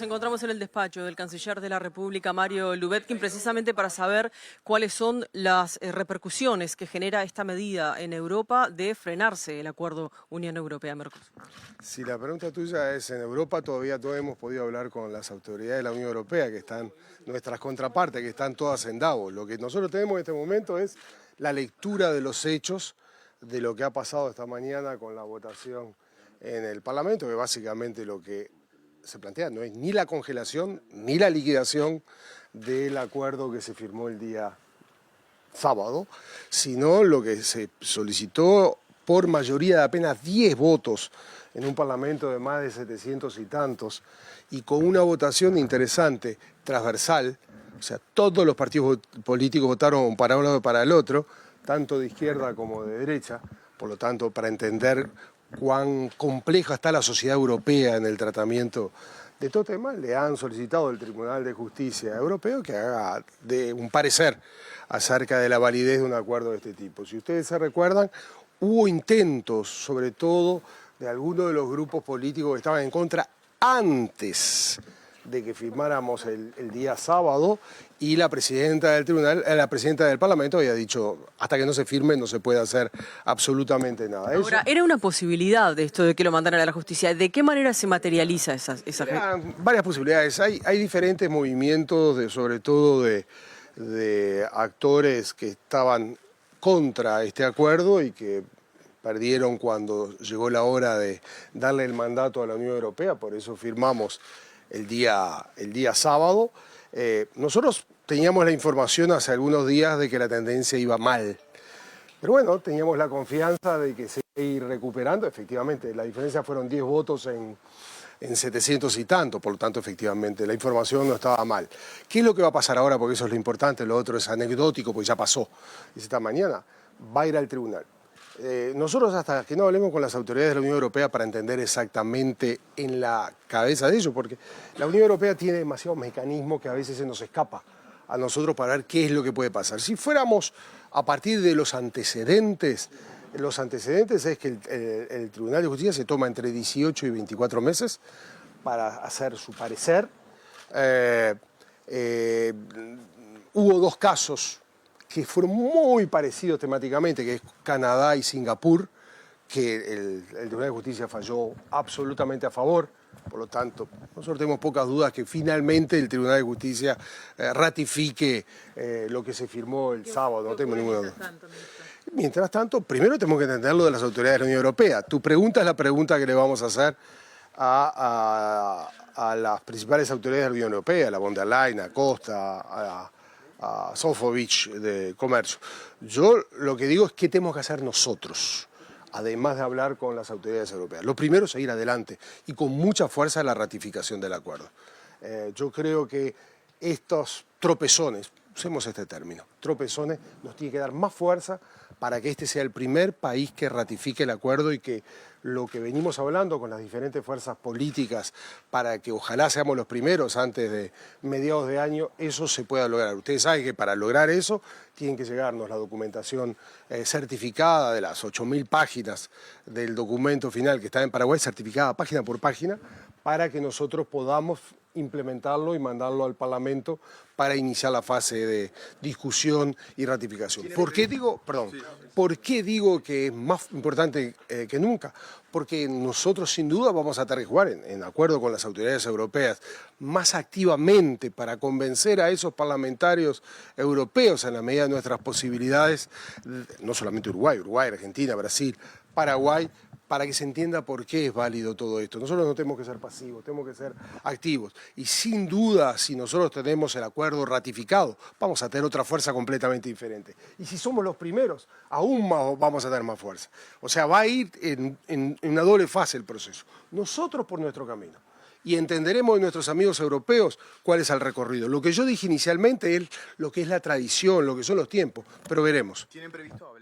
Nos encontramos en el despacho del canciller de la República, Mario Lubetkin, precisamente para saber cuáles son las repercusiones que genera esta medida en Europa de frenarse el acuerdo Unión Europea-Mercosur. Si la pregunta tuya es en Europa, todavía no hemos podido hablar con las autoridades de la Unión Europea, que están nuestras contrapartes, que están todas en Davos. Lo que nosotros tenemos en este momento es la lectura de los hechos de lo que ha pasado esta mañana con la votación en el Parlamento, que básicamente lo que se plantea no es ni la congelación ni la liquidación del acuerdo que se firmó el día sábado, sino lo que se solicitó por mayoría de apenas 10 votos en un parlamento de más de 700 y tantos, y con una votación interesante, transversal, o sea, todos los partidos políticos votaron para un lado y para el otro, tanto de izquierda como de derecha, por lo tanto, para entender cuán compleja está la sociedad europea en el tratamiento de todo tema, le han solicitado al Tribunal de Justicia Europeo que haga un parecer acerca de la validez de un acuerdo de este tipo. Si ustedes se recuerdan, hubo intentos, sobre todo de algunos de los grupos políticos que estaban en contra antes de que firmáramos el día sábado, y la presidenta del tribunal, la presidenta del Parlamento había dicho, hasta que no se firme no se puede hacer absolutamente nada. Ahora, era una posibilidad de esto de que lo mandaran a la justicia. ¿De qué manera se materializa esa? Varias posibilidades. Hay diferentes movimientos, sobre todo de actores que estaban contra este acuerdo y que perdieron cuando llegó la hora de darle el mandato a la Unión Europea, por eso firmamos el día sábado. Nosotros teníamos la información hace algunos días de que la tendencia iba mal, pero bueno, teníamos la confianza de que se iba a ir recuperando. Efectivamente, la diferencia fueron 10 votos en 700 y tanto, por lo tanto, efectivamente, la información no estaba mal. ¿Qué es lo que va a pasar ahora? Porque eso es lo importante, lo otro es anecdótico, porque ya pasó. Dice, esta mañana va a ir al tribunal. Nosotros, hasta que no hablemos con las autoridades de la Unión Europea para entender exactamente en la cabeza de ellos, porque la Unión Europea tiene demasiados mecanismos que a veces se nos escapa a nosotros para ver qué es lo que puede pasar. Si fuéramos a partir de los antecedentes es que el Tribunal de Justicia se toma entre 18 y 24 meses para hacer su parecer. Hubo dos casos que fueron muy parecidos temáticamente, que es Canadá y Singapur, que el Tribunal de Justicia falló absolutamente a favor. Por lo tanto, nosotros tenemos pocas dudas que finalmente el Tribunal de Justicia ratifique lo que se firmó el sábado, no tengo ninguna duda. Mientras tanto, primero tenemos que entender lo de las autoridades de la Unión Europea. Tu pregunta es la pregunta que le vamos a hacer a las principales autoridades de la Unión Europea, a la von der Leyen, a Costa, a Sofovich de Comercio. Yo lo que digo es qué tenemos que hacer nosotros, además de hablar con las autoridades europeas. Lo primero es seguir adelante y con mucha fuerza la ratificación del acuerdo. Yo creo que estos tropezones, usemos este término, tropezones, nos tiene que dar más fuerza para que este sea el primer país que ratifique el acuerdo y que lo que venimos hablando con las diferentes fuerzas políticas para que ojalá seamos los primeros antes de mediados de año, eso se pueda lograr. Ustedes saben que para lograr eso tienen que llegarnos la documentación certificada de las 8.000 páginas del documento final que está en Paraguay, certificada página por página, para que nosotros podamos implementarlo y mandarlo al Parlamento para iniciar la fase de discusión y ratificación. ¿Por qué digo que es más importante que nunca? Porque nosotros sin duda vamos a tener que jugar, en acuerdo con las autoridades europeas, más activamente para convencer a esos parlamentarios europeos en la medida de nuestras posibilidades, no solamente Uruguay, Argentina, Brasil, Paraguay, para que se entienda por qué es válido todo esto. Nosotros no tenemos que ser pasivos, tenemos que ser activos. Y sin duda, si nosotros tenemos el acuerdo ratificado, vamos a tener otra fuerza completamente diferente. Y si somos los primeros, aún más vamos a tener más fuerza. O sea, va a ir en una doble fase el proceso. Nosotros por nuestro camino. Y entenderemos de nuestros amigos europeos cuál es el recorrido. Lo que yo dije inicialmente es lo que es la tradición, lo que son los tiempos, pero veremos. ¿Tienen previsto hablar?